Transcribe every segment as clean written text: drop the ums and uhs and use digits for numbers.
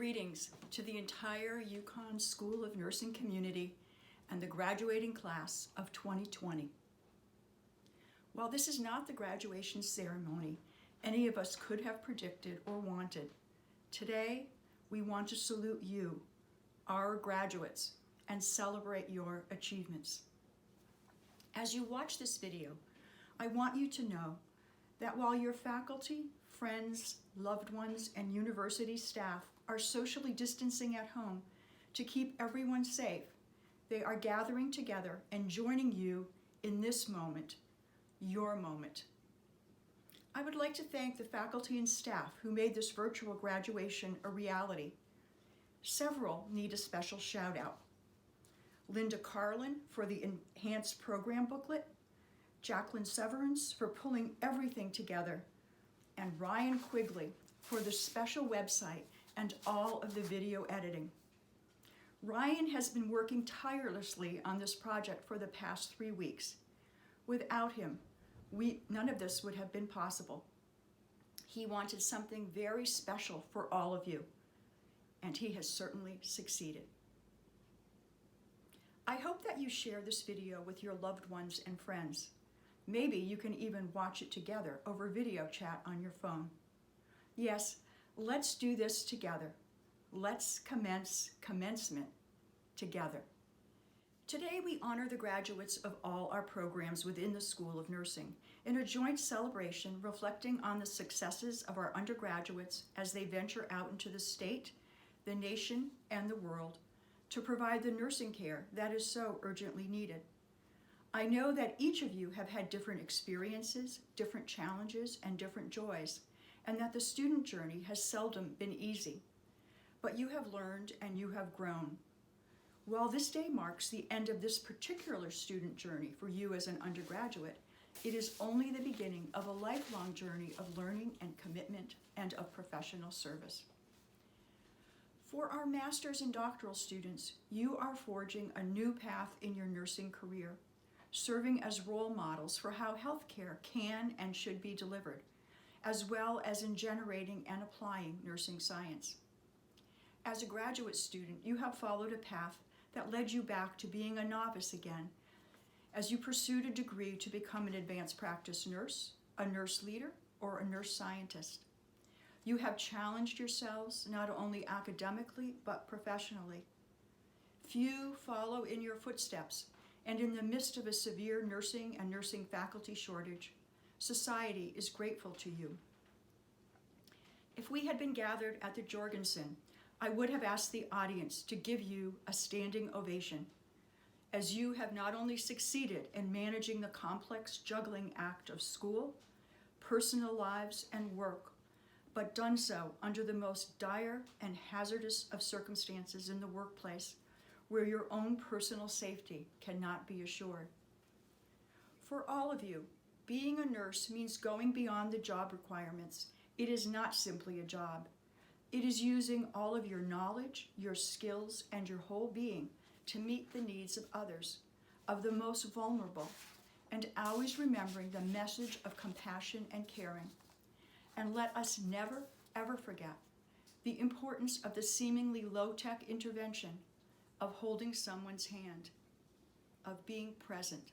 Greetings to the entire UConn School of Nursing community and the graduating class of 2020. While this is not the graduation ceremony any of us could have predicted or wanted, today we want to salute you, our graduates, and celebrate your achievements. As you watch this video, I want you to know that while your faculty, friends, loved ones, and university staff are socially distancing at home to keep everyone safe, they are gathering together and joining you in this moment, your moment. I would like to thank the faculty and staff who made this virtual graduation a reality. Several need a special shout out. Linda Carlin for the enhanced program booklet, Jacqueline Severance for pulling everything together, and Ryan Quigley for the special website and all of the video editing. Ryan has been working tirelessly on this project for the past 3 weeks. Without him, none of this would have been possible. He wanted something very special for all of you, and he has certainly succeeded. I hope that you share this video with your loved ones and friends. Maybe you can even watch it together over video chat on your phone. Yes, let's do this together. Let's commence commencement together. Today we honor the graduates of all our programs within the School of Nursing in a joint celebration reflecting on the successes of our undergraduates as they venture out into the state, the nation, and the world to provide the nursing care that is so urgently needed. I know that each of you have had different experiences, different challenges, and different joys, and that the student journey has seldom been easy. But you have learned and you have grown. While this day marks the end of this particular student journey for you as an undergraduate, it is only the beginning of a lifelong journey of learning and commitment and of professional service. For our master's and doctoral students, you are forging a new path in your nursing career, serving as role models for how healthcare can and should be delivered, as well as in generating and applying nursing science. As a graduate student, you have followed a path that led you back to being a novice again, as you pursued a degree to become an advanced practice nurse, a nurse leader, or a nurse scientist. You have challenged yourselves not only academically, but professionally. Few follow in your footsteps, and in the midst of a severe nursing and nursing faculty shortage, society is grateful to you. If we had been gathered at the Jorgensen, I would have asked the audience to give you a standing ovation, as you have not only succeeded in managing the complex juggling act of school, personal lives, and work, but done so under the most dire and hazardous of circumstances in the workplace, where your own personal safety cannot be assured. For all of you, being a nurse means going beyond the job requirements. It is not simply a job. It is using all of your knowledge, your skills, and your whole being to meet the needs of others, of the most vulnerable, and always remembering the message of compassion and caring. And let us never, ever forget the importance of the seemingly low-tech intervention of holding someone's hand, of being present.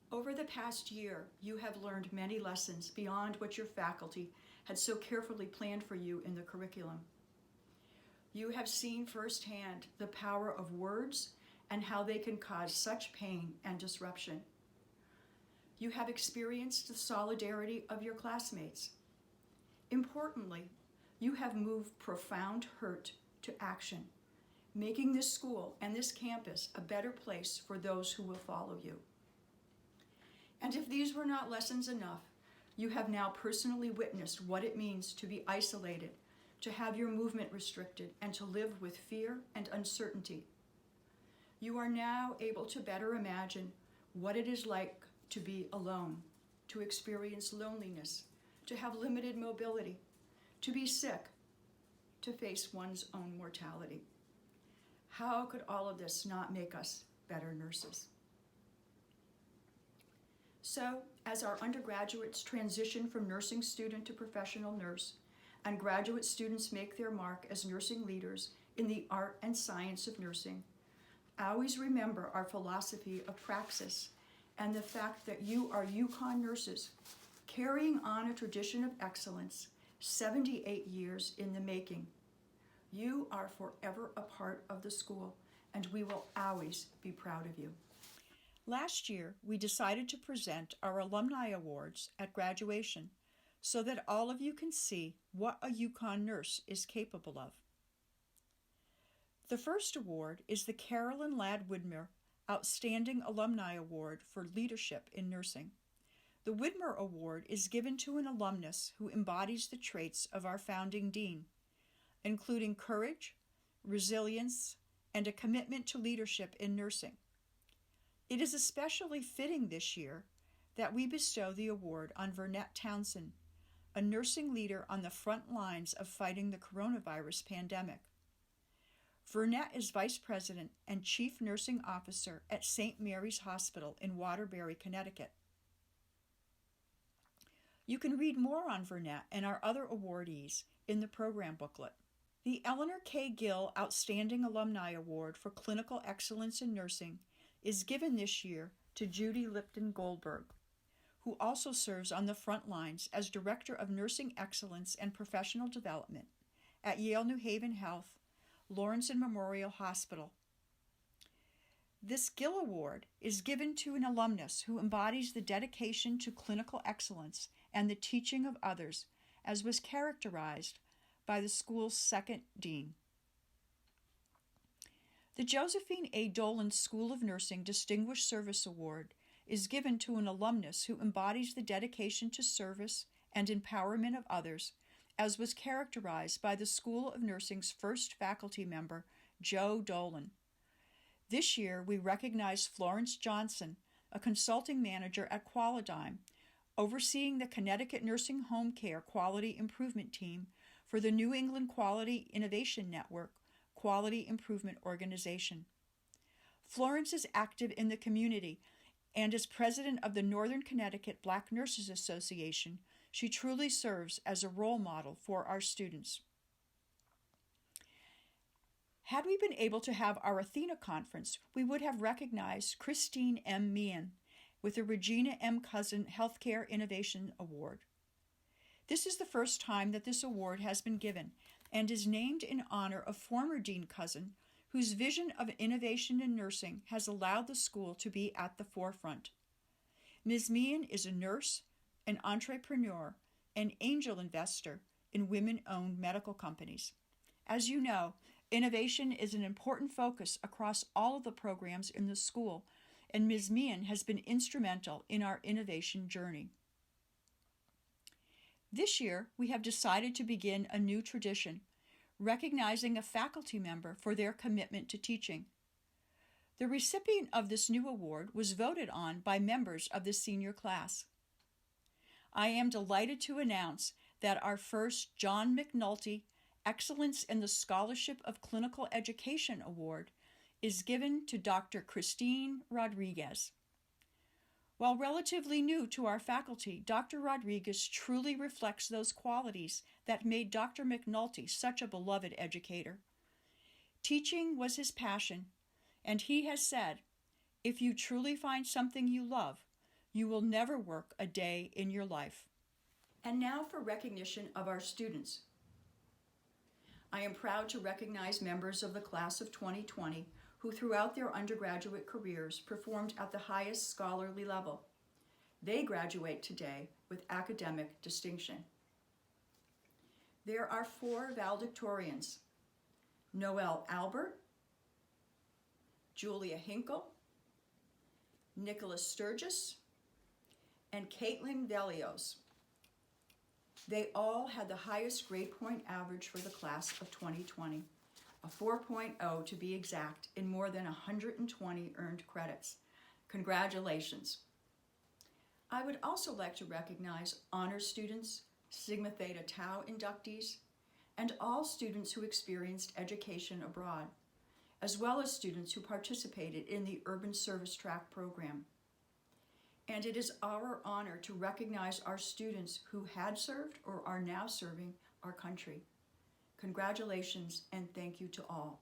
Over the past year, you have learned many lessons beyond what your faculty had so carefully planned for you in the curriculum. You have seen firsthand the power of words and how they can cause such pain and disruption. You have experienced the solidarity of your classmates. Importantly, you have moved profound hurt to action, making this school and this campus a better place for those who will follow you. And if these were not lessons enough, you have now personally witnessed what it means to be isolated, to have your movement restricted, and to live with fear and uncertainty. You are now able to better imagine what it is like to be alone, to experience loneliness, to have limited mobility, to be sick, to face one's own mortality. How could all of this not make us better nurses? So, as our undergraduates transition from nursing student to professional nurse, and graduate students make their mark as nursing leaders in the art and science of nursing, always remember our philosophy of praxis and the fact that you are UConn nurses, carrying on a tradition of excellence 78 years in the making. You are forever a part of the school, and we will always be proud of you. Last year, we decided to present our alumni awards at graduation so that all of you can see what a UConn nurse is capable of. The first award is the Carolyn Ladd Widmer Outstanding Alumni Award for Leadership in Nursing. The Widmer Award is given to an alumnus who embodies the traits of our founding dean, including courage, resilience, and a commitment to leadership in nursing. It is especially fitting this year that we bestow the award on Vernette Townsend, a nursing leader on the front lines of fighting the coronavirus pandemic. Vernette is Vice President and Chief Nursing Officer at St. Mary's Hospital in Waterbury, Connecticut. You can read more on Vernette and our other awardees in the program booklet. The Eleanor K. Gill Outstanding Alumni Award for Clinical Excellence in Nursing is given this year to Judy Lipton Goldberg, who also serves on the front lines as Director of Nursing Excellence and Professional Development at Yale New Haven Health, Lawrence and Memorial Hospital. This Gill Award is given to an alumnus who embodies the dedication to clinical excellence and the teaching of others, as was characterized by the school's second dean. The Josephine A. Dolan School of Nursing Distinguished Service Award is given to an alumnus who embodies the dedication to service and empowerment of others, as was characterized by the School of Nursing's first faculty member, Joe Dolan. This year, we recognize Florence Johnson, a consulting manager at Qualidigm, overseeing the Connecticut Nursing Home Care Quality Improvement Team for the New England Quality Innovation Network Quality Improvement Organization. Florence is active in the community, and as president of the Northern Connecticut Black Nurses Association, she truly serves as a role model for our students. Had we been able to have our Athena conference, we would have recognized Christine M. Meehan with the Regina M. Cousin Healthcare Innovation Award. This is the first time that this award has been given and is named in honor of former Dean Cousin, whose vision of innovation in nursing has allowed the school to be at the forefront. Ms. Meehan is a nurse, an entrepreneur, an angel investor in women-owned medical companies. As you know, innovation is an important focus across all of the programs in the school, and Ms. Meehan has been instrumental in our innovation journey. This year, we have decided to begin a new tradition, recognizing a faculty member for their commitment to teaching. The recipient of this new award was voted on by members of the senior class. I am delighted to announce that our first John McNulty Excellence in the Scholarship of Clinical Education Award is given to Dr. Christine Rodriguez. While relatively new to our faculty, Dr. Rodriguez truly reflects those qualities that made Dr. McNulty such a beloved educator. Teaching was his passion, and he has said, "If you truly find something you love, you will never work a day in your life." And now for recognition of our students. I am proud to recognize members of the class of 2020 who throughout their undergraduate careers performed at the highest scholarly level. They graduate today with academic distinction. There are 4 valedictorians: Noelle Albert, Julia Hinkle, Nicholas Sturgis, and Caitlin Velios. They all had the highest grade point average for the class of 2020, a 4.0 to be exact, in more than 120 earned credits. Congratulations. I would also like to recognize honor students, Sigma Theta Tau inductees, and all students who experienced education abroad, as well as students who participated in the Urban Service Track program. And it is our honor to recognize our students who had served or are now serving our country. Congratulations and thank you to all.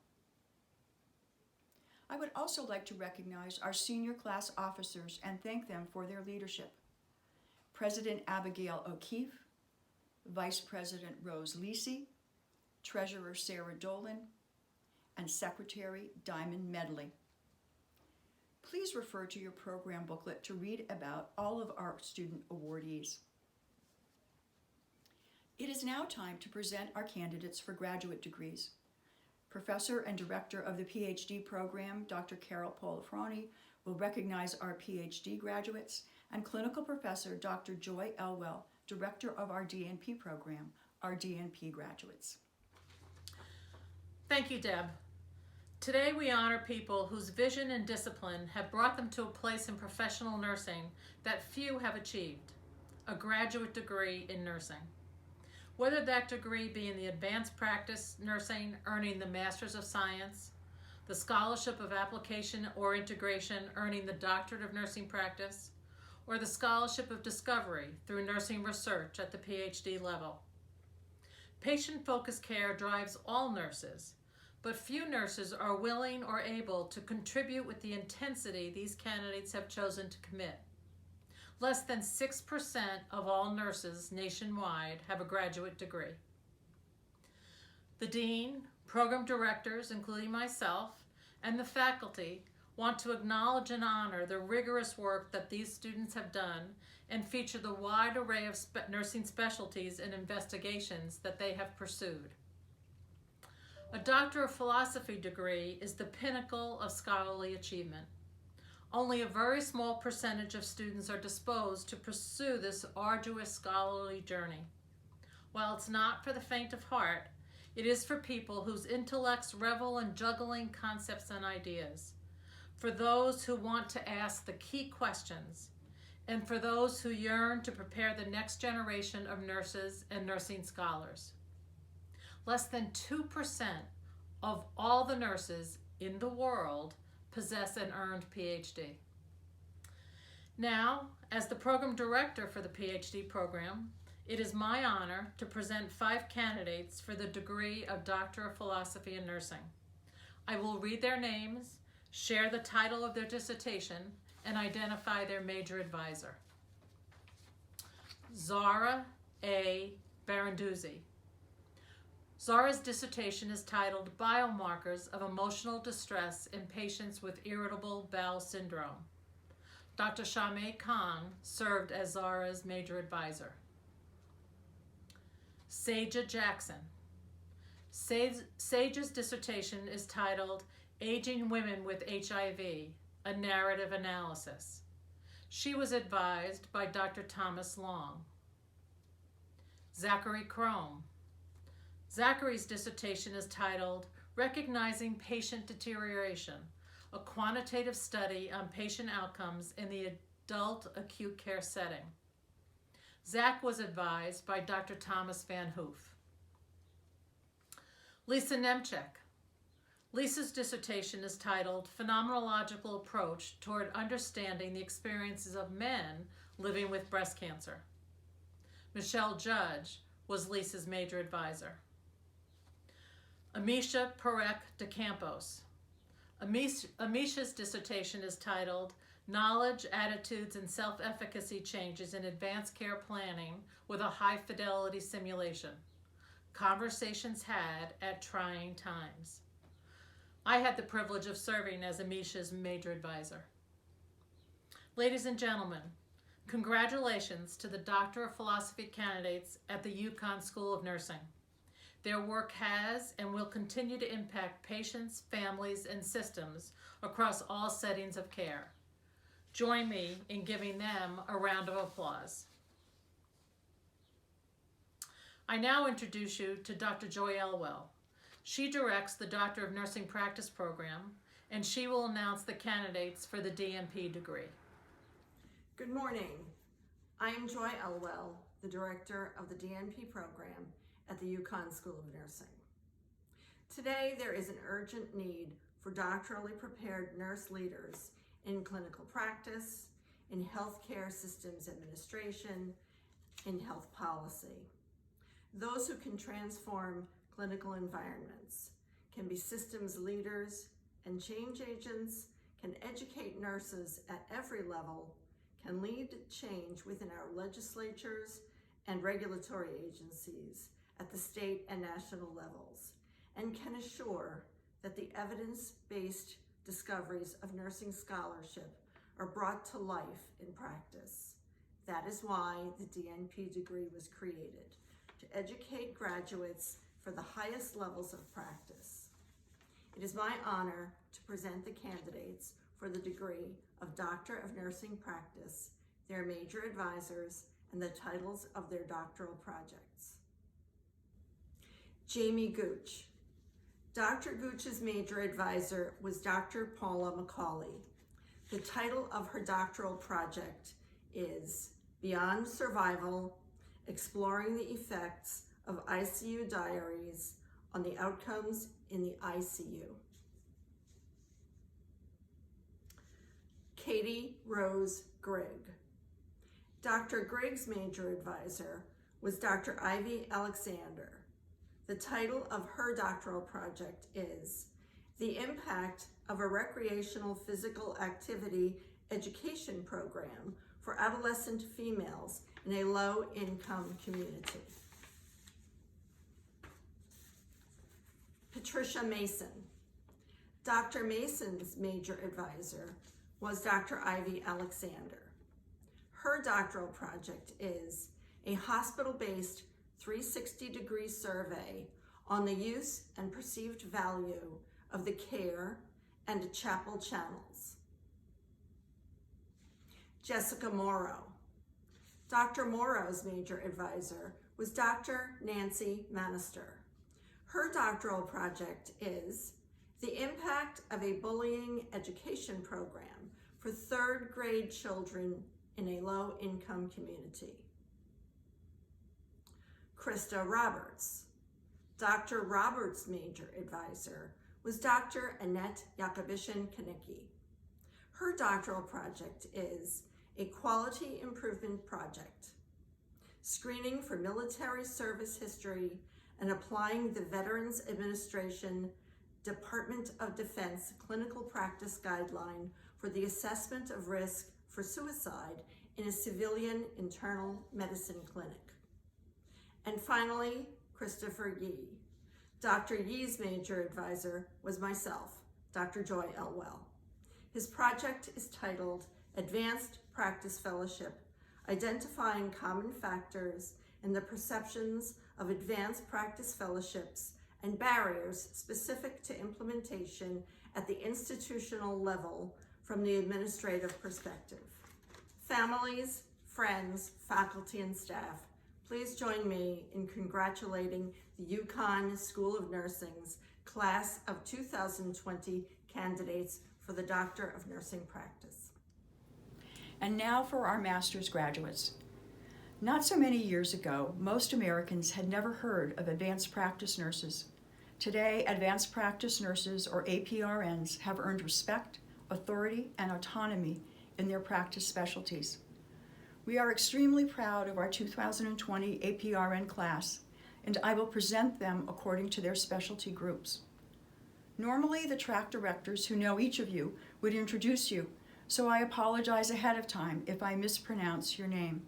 I would also like to recognize our senior class officers and thank them for their leadership. President Abigail O'Keefe, Vice President Rose Lisi, Treasurer Sarah Dolan, and Secretary Diamond Medley. Please refer to your program booklet to read about all of our student awardees. It is now time to present our candidates for graduate degrees. Professor and Director of the PhD program, Dr. Carol Polifroni, will recognize our PhD graduates, and Clinical Professor Dr. Joy Elwell, Director of our DNP program, our DNP graduates. Thank you, Deb. Today we honor people whose vision and discipline have brought them to a place in professional nursing that few have achieved, a graduate degree in nursing. Whether that degree be in the advanced practice nursing, earning the Master's of Science, the Scholarship of Application or Integration, earning the Doctorate of Nursing Practice, or the Scholarship of Discovery through nursing research at the PhD level. Patient-focused care drives all nurses, but few nurses are willing or able to contribute with the intensity these candidates have chosen to commit. Less than 6% of all nurses nationwide have a graduate degree. The dean, program directors, including myself, and the faculty want to acknowledge and honor the rigorous work that these students have done and feature the wide array of nursing specialties and investigations that they have pursued. A Doctor of Philosophy degree is the pinnacle of scholarly achievement. Only a very small percentage of students are disposed to pursue this arduous scholarly journey. While it's not for the faint of heart, it is for people whose intellects revel in juggling concepts and ideas, for those who want to ask the key questions, and for those who yearn to prepare the next generation of nurses and nursing scholars. Less than 2% of all the nurses in the world possess an earned PhD. Now, as the program director for the PhD program, it is my honor to present 5 candidates for the degree of Doctor of Philosophy in Nursing. I will read their names, share the title of their dissertation, and identify their major advisor. Zara A. Baranduzzi. Zara's dissertation is titled Biomarkers of Emotional Distress in Patients with Irritable Bowel Syndrome. Dr. Shamay Khan served as Zara's major advisor. Seja Jackson. Seja's dissertation is titled Aging Women with HIV, a Narrative Analysis. She was advised by Dr. Thomas Long. Zachary Crome. Zachary's dissertation is titled Recognizing Patient Deterioration, a Quantitative Study on Patient Outcomes in the Adult Acute Care Setting. Zach was advised by Dr. Thomas Van Hoof. Lisa Nemchek. Lisa's dissertation is titled Phenomenological Approach Toward Understanding the Experiences of Men Living with Breast Cancer. Michelle Judge was Lisa's major advisor. Amisha Parekh de Campos. Amisha's dissertation is titled Knowledge, Attitudes, and Self-Efficacy Changes in Advanced Care Planning with a High-Fidelity Simulation. Conversations had at Trying Times. I had the privilege of serving as Amisha's major advisor. Ladies and gentlemen, congratulations to the Doctor of Philosophy candidates at the UConn School of Nursing. Their work has and will continue to impact patients, families, and systems across all settings of care. Join me in giving them a round of applause. I now introduce you to Dr. Joy Elwell. She directs the Doctor of Nursing Practice program, and she will announce the candidates for the DNP degree. Good morning. I am Joy Elwell, the director of the DNP program at the UConn School of Nursing. Today, there is an urgent need for doctorally prepared nurse leaders in clinical practice, in healthcare systems administration, in health policy. Those who can transform clinical environments, can be systems leaders and change agents, can educate nurses at every level, can lead change within our legislatures and regulatory agencies at the state and national levels, and can assure that the evidence-based discoveries of nursing scholarship are brought to life in practice. That is why the DNP degree was created, to educate graduates for the highest levels of practice. It is my honor to present the candidates for the degree of Doctor of Nursing Practice, their major advisors, and the titles of their doctoral projects. Jamie Gooch. Dr. Gooch's major advisor was Dr. Paula McCauley. The title of her doctoral project is Beyond Survival, Exploring the Effects of ICU Diaries on the Outcomes in the ICU. Katie Rose Grigg. Dr. Grigg's major advisor was Dr. Ivy Alexander. The title of her doctoral project is The Impact of a Recreational Physical Activity Education Program for Adolescent Females in a Low-Income Community. Patricia Mason. Dr. Mason's major advisor was Dr. Ivy Alexander. Her doctoral project is a hospital-based 360-degree survey on the use and perceived value of the care and chapel channels. Jessica Morrow. Dr. Morrow's major advisor was Dr. Nancy Manister. Her doctoral project is the impact of a bullying education program for third grade children in a low-income community. Krista Roberts. Dr. Roberts' major advisor was Dr. Annette Yakubishin-Kanicki. Her doctoral project is a quality improvement project, screening for military service history and applying the Veterans Administration Department of Defense clinical practice guideline for the assessment of risk for suicide in a civilian internal medicine clinic. And finally, Christopher Yee. Dr. Yee's major advisor was myself, Dr. Joy Elwell. His project is titled Advanced Practice Fellowship, Identifying Common Factors in the Perceptions of Advanced Practice Fellowships and Barriers Specific to Implementation at the Institutional Level from the Administrative Perspective. Families, friends, faculty, and staff, please join me in congratulating the UConn School of Nursing's Class of 2020 candidates for the Doctor of Nursing Practice. And now for our master's graduates. Not so many years ago, most Americans had never heard of advanced practice nurses. Today, advanced practice nurses, or APRNs, have earned respect, authority, and autonomy in their practice specialties. We are extremely proud of our 2020 APRN class, and I will present them according to their specialty groups. Normally, the track directors who know each of you would introduce you, so I apologize ahead of time if I mispronounce your name.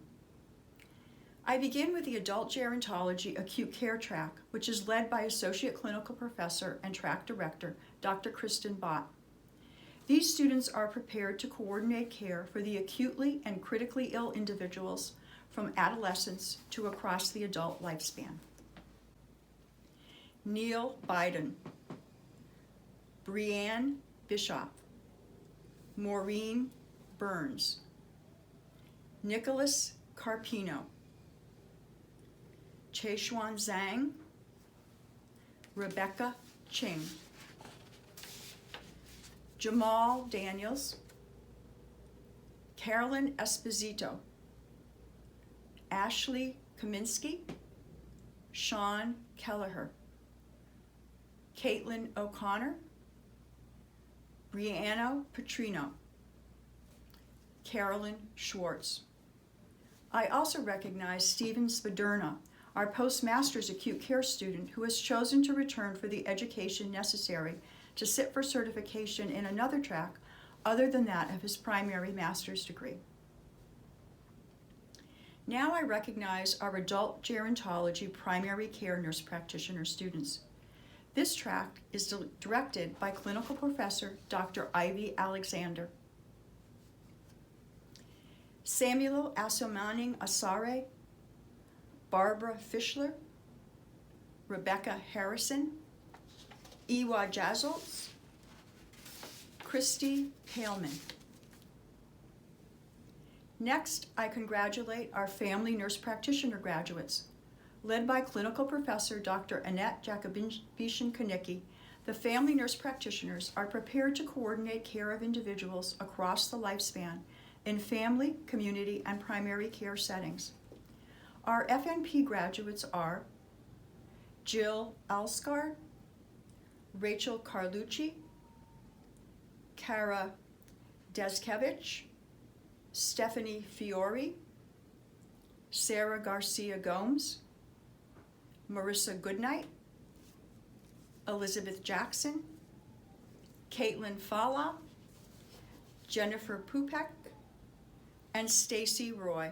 I begin with the Adult Gerontology Acute Care track, which is led by Associate Clinical Professor and Track Director, Dr. Kristen Bott. These students are prepared to coordinate care for the acutely and critically ill individuals from adolescence to across the adult lifespan. Neil Biden, Brianne Bishop, Maureen Burns, Nicholas Carpino, Cheishuan Zhang, Rebecca Ching, Jamal Daniels, Carolyn Esposito, Ashley Kaminsky, Sean Kelleher, Caitlin O'Connor, Brianna Petrino, Carolyn Schwartz. I also recognize Stephen Spaderna, our postmaster's acute care student who has chosen to return for the education necessary to sit for certification in another track other than that of his primary master's degree. Now I recognize our adult gerontology primary care nurse practitioner students. This track is directed by clinical professor Dr. Ivy Alexander. Samuel Asomaning Asare, Barbara Fischler, Rebecca Harrison, Iwa Jazoltz, Christy Paleman. Next, I congratulate our family nurse practitioner graduates. Led by clinical professor Dr. Annette Jakobishin-Kanicki, the family nurse practitioners are prepared to coordinate care of individuals across the lifespan in family, community, and primary care settings. Our FNP graduates are Jill Alskar, Rachel Carlucci, Kara Deskevich, Stephanie Fiore, Sarah Garcia Gomes, Marissa Goodnight, Elizabeth Jackson, Caitlin Fala, Jennifer Pupek, and Stacy Roy.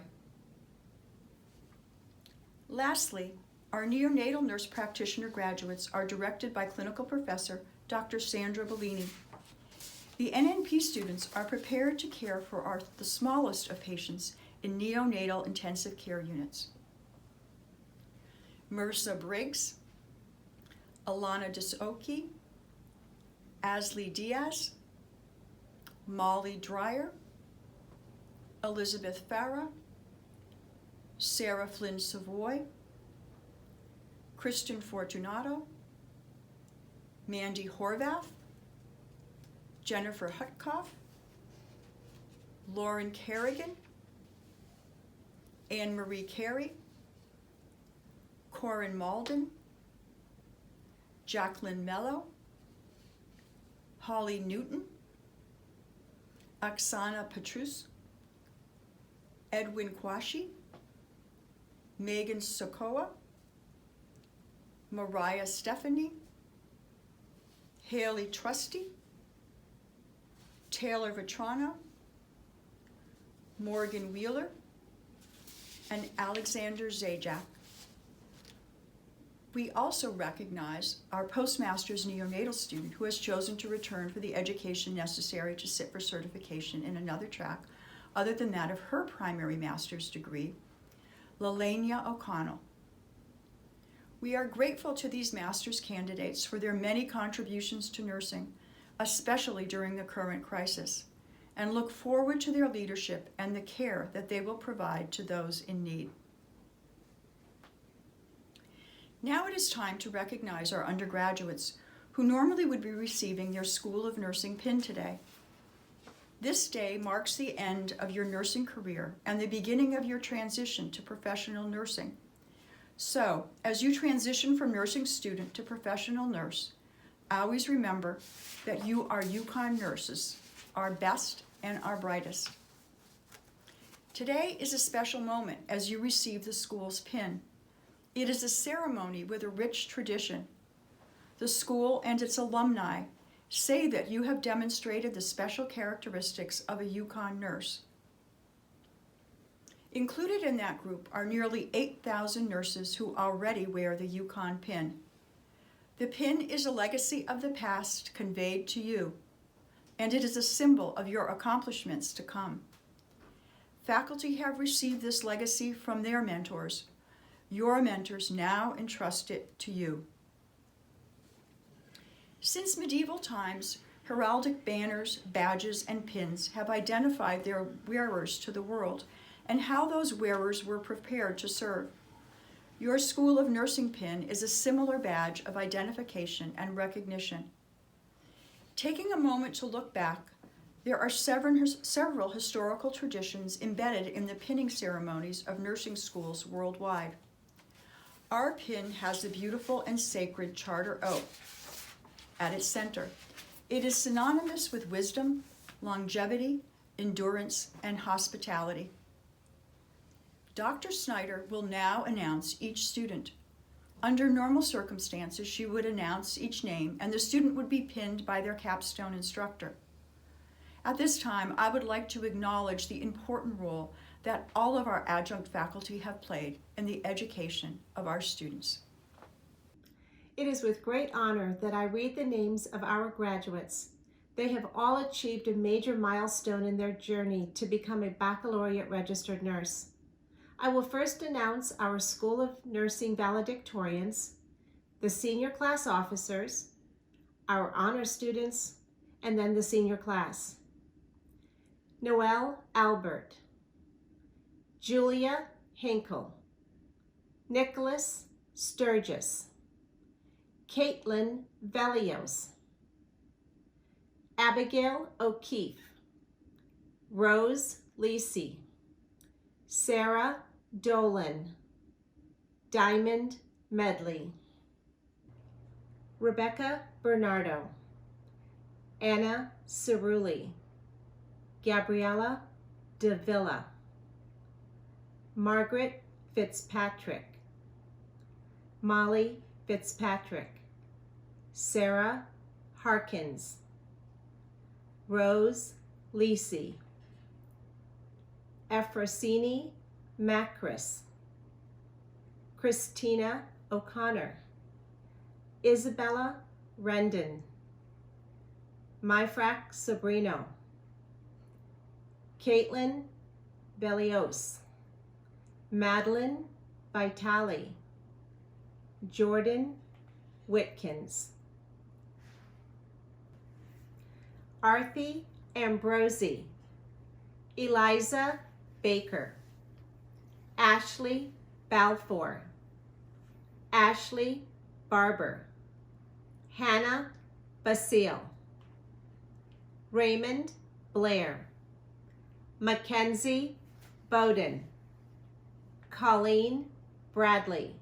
Lastly, our neonatal nurse practitioner graduates are directed by clinical professor Dr. Sandra Bellini. The NNP students are prepared to care for the smallest of patients in neonatal intensive care units. Marissa Briggs, Alana Disoki, Ashley Diaz, Molly Dreyer, Elizabeth Farah, Sarah Flynn Savoy, Kristen Fortunato, Mandy Horvath, Jennifer Hutkoff, Lauren Kerrigan, Anne Marie Carey, Corin Malden, Jacqueline Mello, Holly Newton, Oksana Petrus, Edwin Kwashi, Megan Sokoa, Mariah Stephanie, Haley Trusty, Taylor Vetrano, Morgan Wheeler, and Alexander Zajac. We also recognize our postmaster's neonatal student who has chosen to return for the education necessary to sit for certification in another track other than that of her primary master's degree, Lelania O'Connell. We are grateful to these master's candidates for their many contributions to nursing, especially during the current crisis, and look forward to their leadership and the care that they will provide to those in need. Now it is time to recognize our undergraduates who normally would be receiving their School of Nursing pin today. This day marks the end of your nursing career and the beginning of your transition to professional nursing. So, as you transition from nursing student to professional nurse, always remember that you are UConn nurses, our best and our brightest. Today is a special moment as you receive the school's pin. It is a ceremony with a rich tradition. The school and its alumni say that you have demonstrated the special characteristics of a UConn nurse. Included in that group are nearly 8,000 nurses who already wear the UConn pin. The pin is a legacy of the past conveyed to you, and it is a symbol of your accomplishments to come. Faculty have received this legacy from their mentors. Your mentors now entrust it to you. Since medieval times, heraldic banners, badges, and pins have identified their wearers to the world and how those wearers were prepared to serve. Your School of Nursing pin is a similar badge of identification and recognition. Taking a moment to look back, there are several historical traditions embedded in the pinning ceremonies of nursing schools worldwide. Our pin has the beautiful and sacred charter oak at its center. It is synonymous with wisdom, longevity, endurance, and hospitality. Dr. Snyder will now announce each student. Under normal circumstances, she would announce each name and the student would be pinned by their capstone instructor. At this time, I would like to acknowledge the important role that all of our adjunct faculty have played in the education of our students. It is with great honor that I read the names of our graduates. They have all achieved a major milestone in their journey to become a baccalaureate registered nurse. I will first announce our School of Nursing valedictorians, the senior class officers, our honor students, and then the senior class. Noelle Albert, Julia Hinkle, Nicholas Sturgis, Caitlin Velios, Abigail O'Keefe, Rose Lisi, Sarah Dolan, Diamond Medley, Rebecca Bernardo, Anna Cerulli, Gabriella Davila, Margaret Fitzpatrick, Molly Fitzpatrick, Sarah Harkins, Rose Lisi, Efrosini Macris, Christina O'Connor, Isabella Rendon, Myfrak Sobrino, Caitlin Belios, Madeline Vitali, Jordan Whitkins, Arthi Ambrosi, Eliza Baker, Ashley Balfour, Ashley Barber, Hannah Basile, Raymond Blair, Mackenzie Bowden, Colleen Bradley,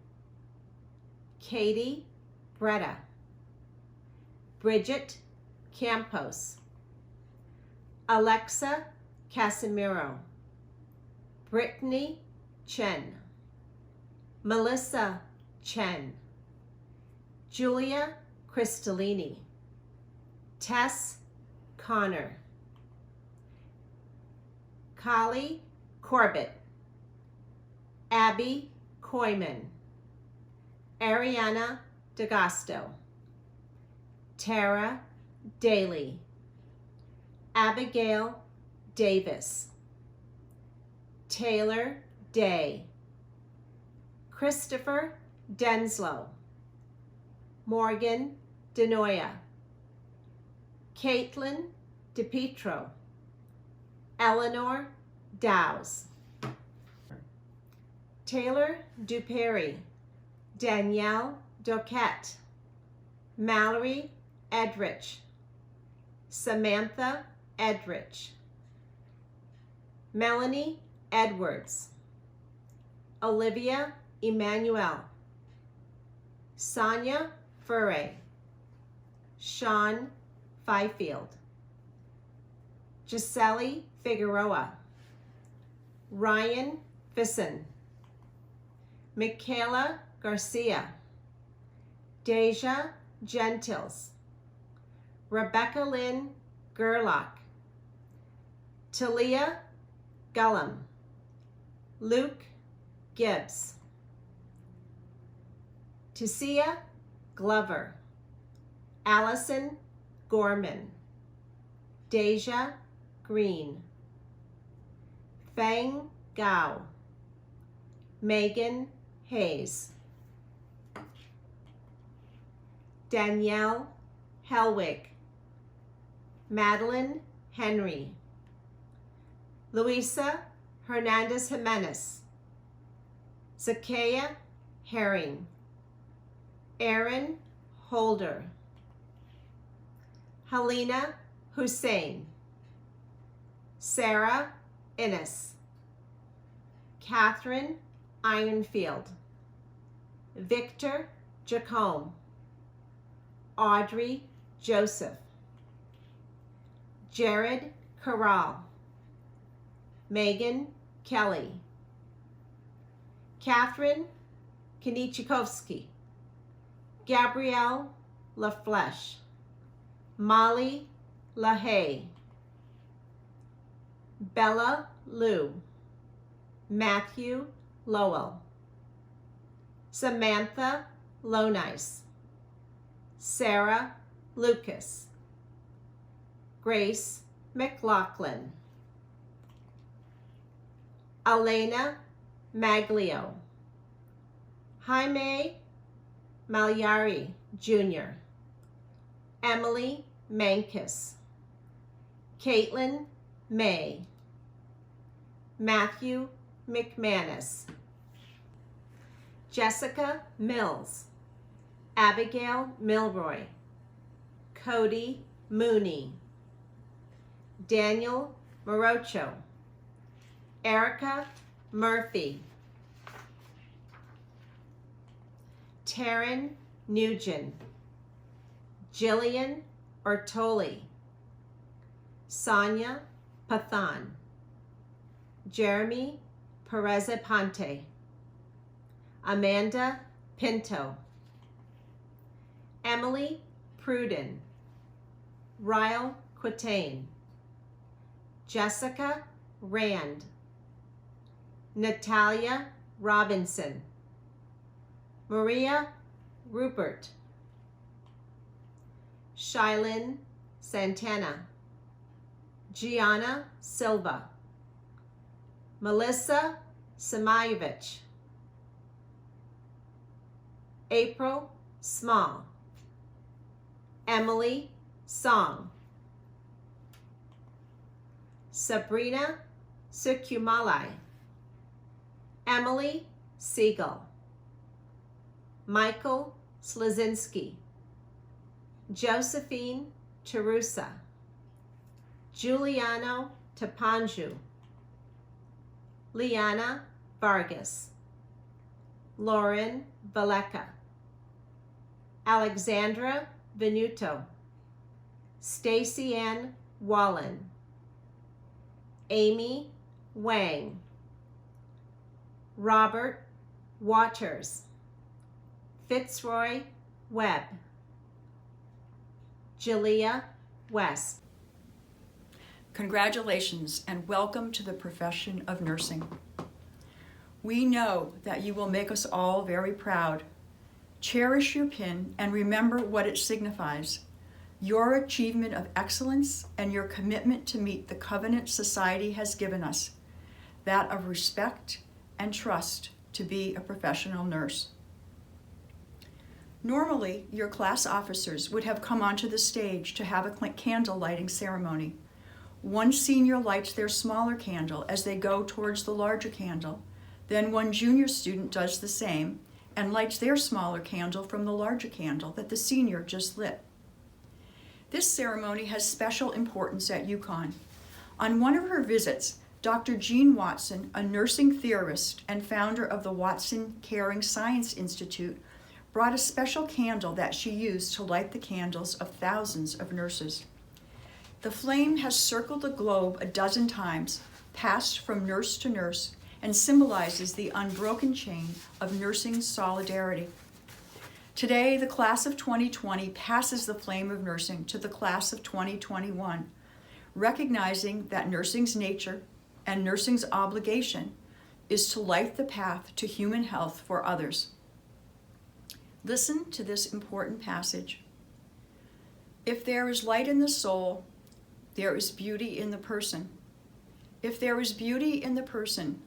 Katie Bretta, Bridget Campos, Alexa Casimiro, Brittany Chen, Melissa Chen, Julia Cristallini, Tess Connor, Kali Corbett, Abby Koyman, Ariana DeGasto, Tara Daly, Abigail Davis, Taylor Day, Christopher Denslow, Morgan Denoya, Caitlin DePietro, Eleanor Dowse, Taylor Duperry, Danielle Doquette, Mallory Edrich, Samantha Edrich, Melanie Edwards, Olivia Emmanuel, Sonia Furre, Sean Fifield, Gisele Figueroa, Ryan Fisson, Michaela Garcia, Deja Gentils, Rebecca Lynn Gerlach, Talia Gullum, Luke Gibbs, Tissia Glover, Allison Gorman, Deja Green, Fang Gao, Megan Hayes, Danielle Helwig, Madeline Henry, Luisa Hernandez Jimenez, Zakaya Herring, Aaron Holder, Helena Hussein, Sarah Innes, Catherine Ironfield, Victor Jacome, Audrey Joseph, Jared Corral, Megan Kelly. Catherine Kinichikovsky. Gabrielle LaFleche. Molly LaHaye. Bella Liu. Matthew Lowell. Samantha Lonice. Sarah Lucas. Grace McLaughlin. Elena Maglio. Jaime Magliari Jr. Emily Mankus. Caitlin May. Matthew McManus. Jessica Mills. Abigail Milroy. Cody Mooney. Daniel Morocho. Erica Murphy. Taryn Nugent. Jillian Ortoli. Sonia Pathan. Jeremy Perez Ponte. Amanda Pinto. Emily Pruden. Ryle Quatain. Jessica Rand. Natalia Robinson. Maria Rupert. Shylin Santana. Gianna Silva. Melissa Samayevich. April Small. Emily Song. Sabrina Sukumalai. Emily Siegel. Michael Slazinski. Josephine Terusa. Giuliano Tapanju. Liana Vargas. Lauren Valeka. Alexandra Venuto. Stacy Ann Wallen. Amy Wang. Robert Waters. Fitzroy Webb. Jalea West. Congratulations and welcome to the profession of nursing. We know that you will make us all very proud. Cherish your pin and remember what it signifies. Your achievement of excellence and your commitment to meet the covenant society has given us, that of respect and trust to be a professional nurse. Normally, your class officers would have come onto the stage to have a candle lighting ceremony. One senior lights their smaller candle as they go towards the larger candle. Then one junior student does the same and lights their smaller candle from the larger candle that the senior just lit. This ceremony has special importance at UConn. On one of her visits, Dr. Jean Watson, a nursing theorist and founder of the Watson Caring Science Institute, brought a special candle that she used to light the candles of thousands of nurses. The flame has circled the globe a dozen times, passed from nurse to nurse, and symbolizes the unbroken chain of nursing solidarity. Today, the class of 2020 passes the flame of nursing to the class of 2021, recognizing that nursing's nature and nursing's obligation is to light the path to human health for others. Listen to this important passage. If there is light in the soul, there is beauty in the person. If there is beauty in the person,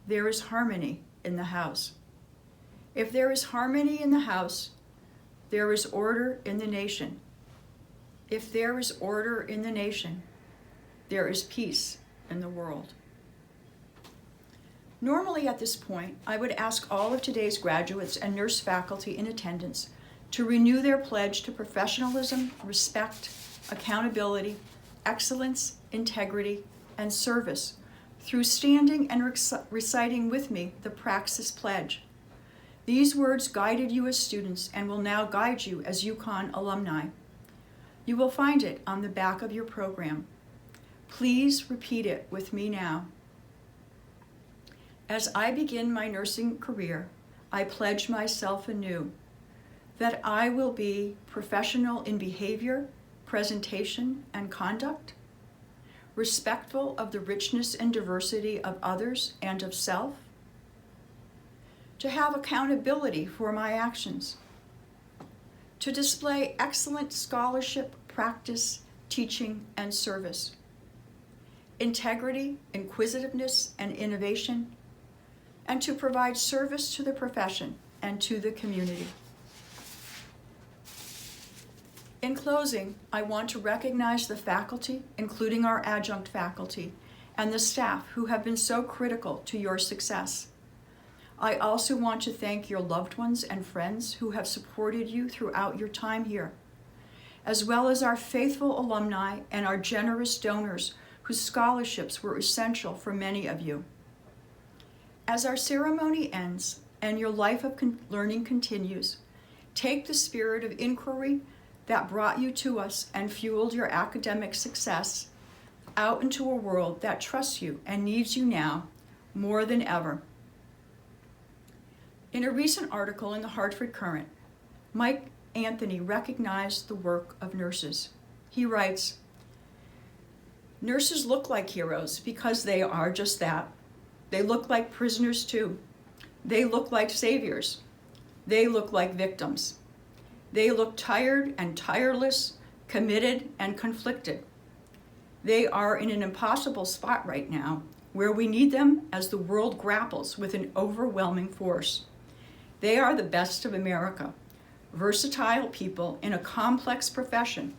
there is harmony in the house. If there is harmony in the house, there is order in the nation. If there is order in the nation, there is peace in the world. Normally at this point, I would ask all of today's graduates and nurse faculty in attendance to renew their pledge to professionalism, respect, accountability, excellence, integrity, and service through standing and reciting with me the Praxis Pledge. These words guided you as students and will now guide you as UConn alumni. You will find it on the back of your program. Please repeat it with me now. As I begin my nursing career, I pledge myself anew that I will be professional in behavior, presentation, and conduct, respectful of the richness and diversity of others and of self, to have accountability for my actions, to display excellent scholarship, practice, teaching, and service, integrity, inquisitiveness, and innovation, and to provide service to the profession and to the community. In closing, I want to recognize the faculty, including our adjunct faculty, and the staff who have been so critical to your success. I also want to thank your loved ones and friends who have supported you throughout your time here, as well as our faithful alumni and our generous donors whose scholarships were essential for many of you. As our ceremony ends and your life of learning continues, take the spirit of inquiry that brought you to us and fueled your academic success out into a world that trusts you and needs you now more than ever. In a recent article in the Hartford Courant, Mike Anthony recognized the work of nurses. He writes, "Nurses look like heroes because they are just that. They look like prisoners too. They look like saviors. They look like victims. They look tired and tireless, committed and conflicted. They are in an impossible spot right now where we need them as the world grapples with an overwhelming force. They are the best of America, versatile people in a complex profession,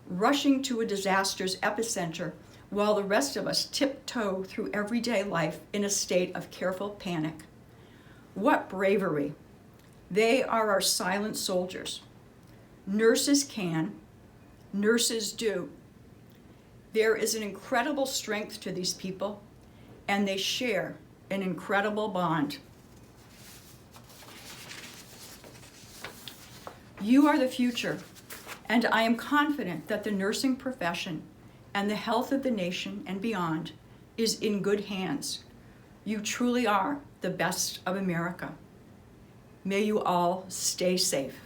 rushing to a disaster's epicenter while the rest of us tiptoe through everyday life in a state of careful panic. What bravery! They are our silent soldiers. Nurses can, nurses do. There is an incredible strength to these people, and they share an incredible bond. You are the future, and I am confident that the nursing profession and the health of the nation and beyond is in good hands. You truly are the best of America. May you all stay safe.